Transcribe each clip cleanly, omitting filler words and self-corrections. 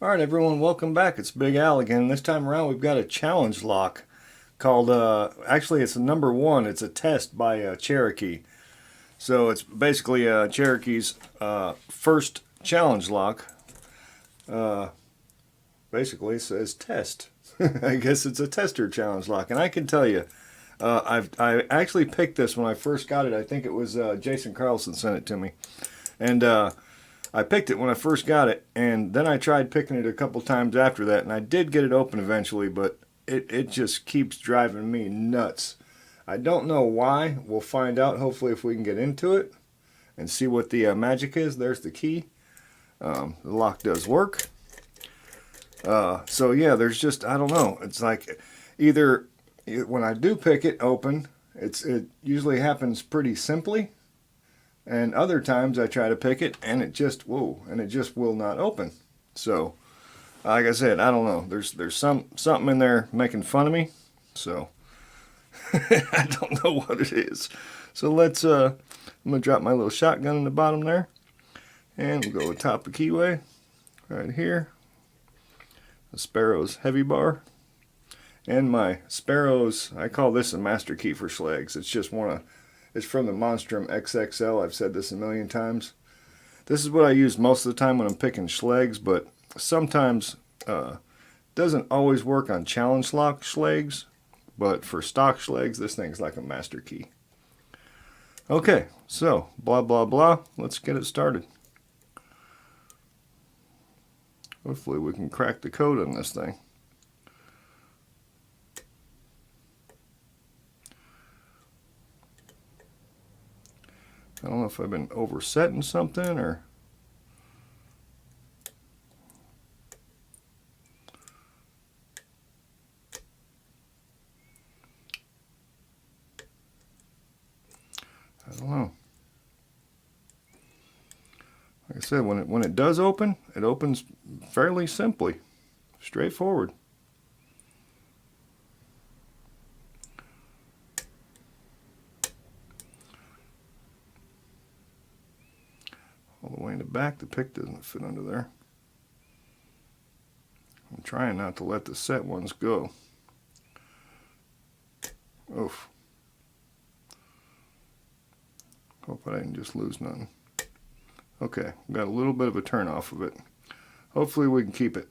Alright everyone, welcome back. It's Big Al again. This time around we've got a challenge lock called, actually it's a number one. It's a test by Cherokee. So it's basically Cherokee's first challenge lock. Basically it says test. I guess it's a tester challenge lock. And I can tell you, I actually picked this when I first got it. I think it was Jason Carlson sent it to me. And I picked it when I first got it, and then I tried picking it a couple times after that, and I did get it open eventually, but it just keeps driving me nuts. I don't know why. We'll find out, hopefully, if we can get into it and see what the magic is. There's the key. The lock does work. So, yeah, there's just, I don't know. It's like either when I do pick it open, it usually happens pretty simply. And other times I try to pick it and it just will not open. So, like I said, I don't know. There's something in there making fun of me. So, I don't know what it is. So let's I'm gonna drop my little shotgun in the bottom there, and we'll go atop the keyway right here. The Sparrow's heavy bar, and my Sparrow's. I call this a master key for Schlegs. It's just It's from the Monstrum XXL. I've said this a million times. This is what I use most of the time when I'm picking Schlegs, but sometimes doesn't always work on challenge lock Schlegs. But for stock Schlegs, this thing's like a master key. Okay, so blah blah blah. Let's get it started. Hopefully we can crack the code on this thing. I don't know if I've been oversetting something or... I don't know. Like I said, when it does open, it opens fairly simply, straightforward. All the way in the back, the pick doesn't fit under there. I'm trying not to let the set ones go. Oof. Hope I didn't just lose nothing. Okay, got a little bit of a turn off of it. Hopefully we can keep it.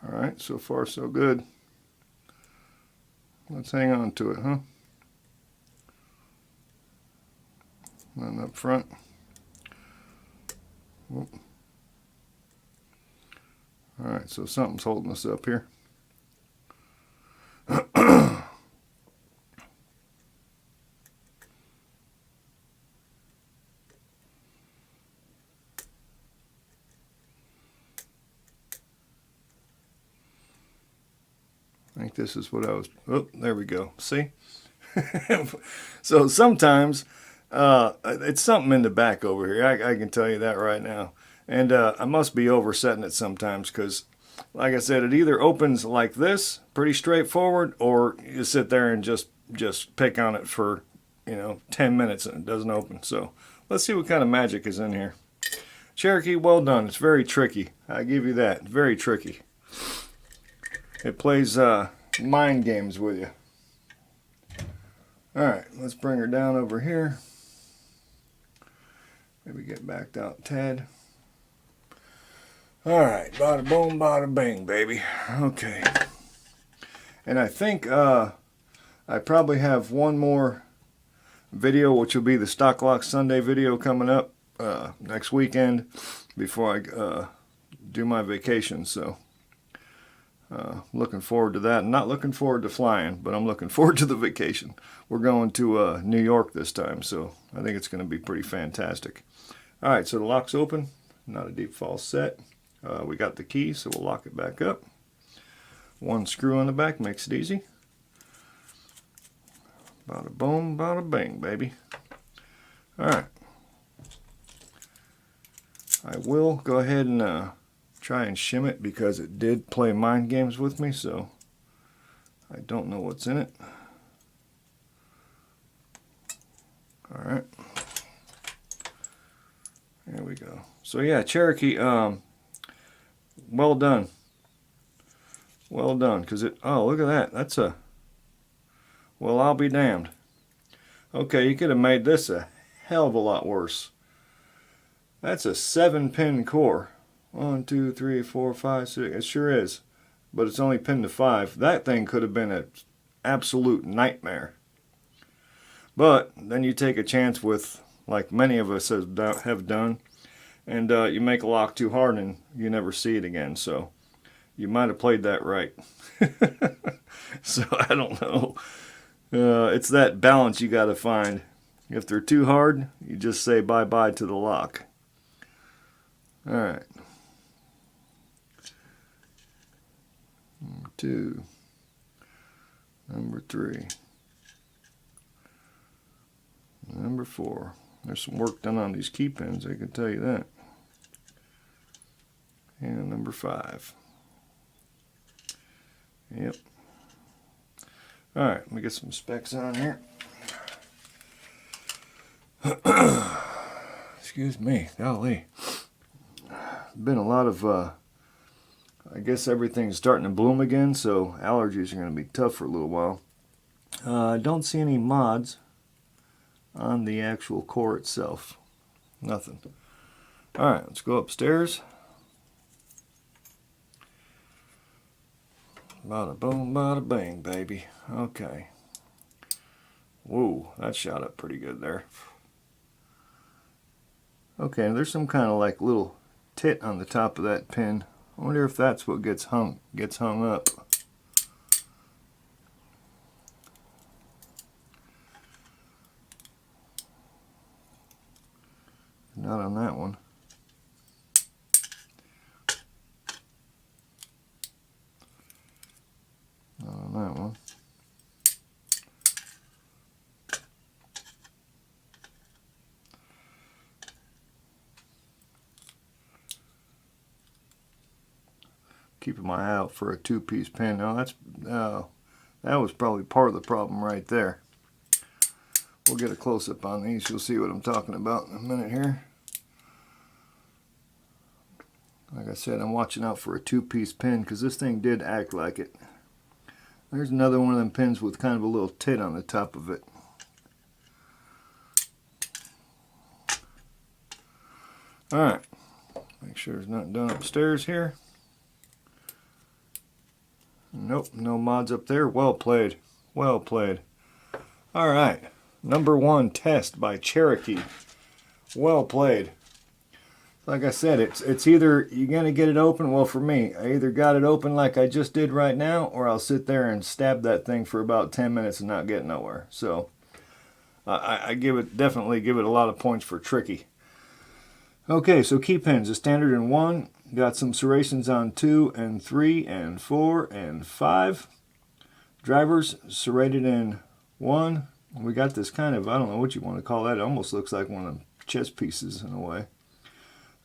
Alright, so far so good. Let's hang on to it, huh? And up front. Alright, so something's holding us up here. I think this is what I was... Oh, there we go. See? So sometimes it's something in the back over here. I can tell you that right now. And I must be oversetting it sometimes because, like I said, it either opens like this, pretty straightforward, or you sit there and just pick on it for, 10 minutes and it doesn't open. So let's see what kind of magic is in here. Cherokee, well done. It's very tricky. I give you that. It's very tricky. It plays mind games with you. Alright, let's bring her down over here. Maybe get backed out tad. Alright, bada boom, bada bing, baby. Okay. And I think I probably have one more video, which will be the Stock Lock Sunday video coming up next weekend before I do my vacation. So, looking forward to that. I'm not looking forward to flying, but I'm looking forward to the vacation. We're going to New York this time, so I think it's going to be pretty fantastic. Alright, so the lock's open. Not a deep false set. We got the key, so we'll lock it back up. One screw on the back makes it easy. Bada boom, bada bing, baby. Alright. I will go ahead and try and shim it because it did play mind games with me, so I don't know what's in it. Alright. There we we go. So yeah, Cherokee, well done. Well done, because oh, look at that. That's a, well, I'll be damned. Okay, you could have made this a hell of a lot worse. That's a 7-pin core. 1, 2, 3, 4, 5, 6. It sure is. But it's only pinned to 5. That thing could have been an absolute nightmare. But then you take a chance with, like many of us have done, and you make a lock too hard and you never see it again. So you might have played that right. So I don't know. It's that balance you got to find. If they're too hard, you just say bye-bye to the lock. All right. Number 2. Number 3. Number 4. There's some work done on these key pins, I can tell you that. And number 5. Yep. Alright, let me get some specs on here. Excuse me, golly. Been a lot of, I guess everything's starting to bloom again, so allergies are going to be tough for a little while. I don't see any mods on the actual core itself. Nothing. Alright, let's go upstairs. Bada boom, bada bang, baby. Okay. Whoa, that shot up pretty good there. Okay, there's some kind of like little tit on the top of that pin. I wonder if that's what gets hung up. Not on that one. Not on that one. Keeping my eye out for a 2-piece pin. Now that was probably part of the problem right there. We'll get a close-up on these. You'll see what I'm talking about in a minute here. Like I said, I'm watching out for a 2-piece pin because this thing did act like it. There's another one of them pins with kind of a little tit on the top of it. Alright, make sure there's nothing done upstairs here. Nope, no mods up there. Well played. Well played. Alright, number 1 test by Cherokee. Well played. Like I said, it's either you're going to get it open. Well, for me, I either got it open like I just did right now, or I'll sit there and stab that thing for about 10 minutes and not get nowhere. So I definitely give it a lot of points for tricky. Okay, so key pins, a standard in 1. Got some serrations on 2 and 3 and 4 and 5. Drivers serrated in 1. We got this kind of, I don't know what you want to call that. It almost looks like one of them chess pieces in a way.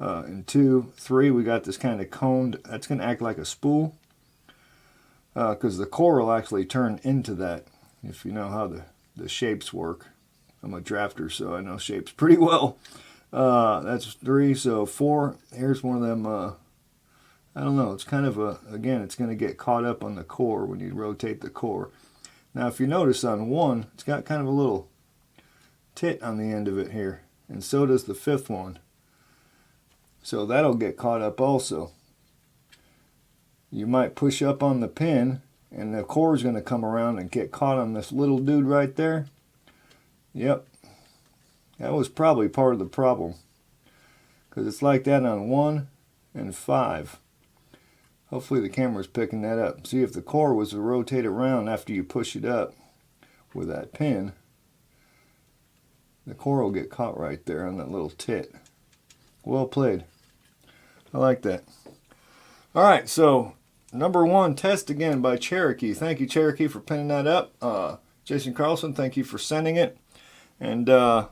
In 2, 3, we got this kind of coned, that's going to act like a spool, because the core will actually turn into that, if you know how the shapes work. I'm a drafter, so I know shapes pretty well. That's 3, so 4, here's one of them, I don't know, it's kind of again, it's going to get caught up on the core when you rotate the core. Now, if you notice on 1, it's got kind of a little tit on the end of it here, and so does the 5th one. So that'll get caught up also. You might push up on the pin and the core is going to come around and get caught on this little dude right there. Yep. That was probably part of the problem. Because it's like that on 1 and 5. Hopefully the camera's picking that up. See, if the core was to rotate around after you push it up with that pin, the core will get caught right there on that little tit. Well played. I like that. Alright, so number 1 test again by Cherokee. Thank you, Cherokee, for pinning that up. Jason Carlson, thank you for sending it. And that'll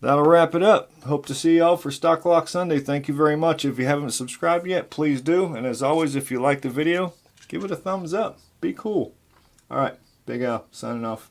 wrap it up. Hope to see y'all for Stock Lock Sunday. Thank you very much. If you haven't subscribed yet, please do. And as always, if you like the video, give it a thumbs up. Be cool. Alright, Big Al, signing off.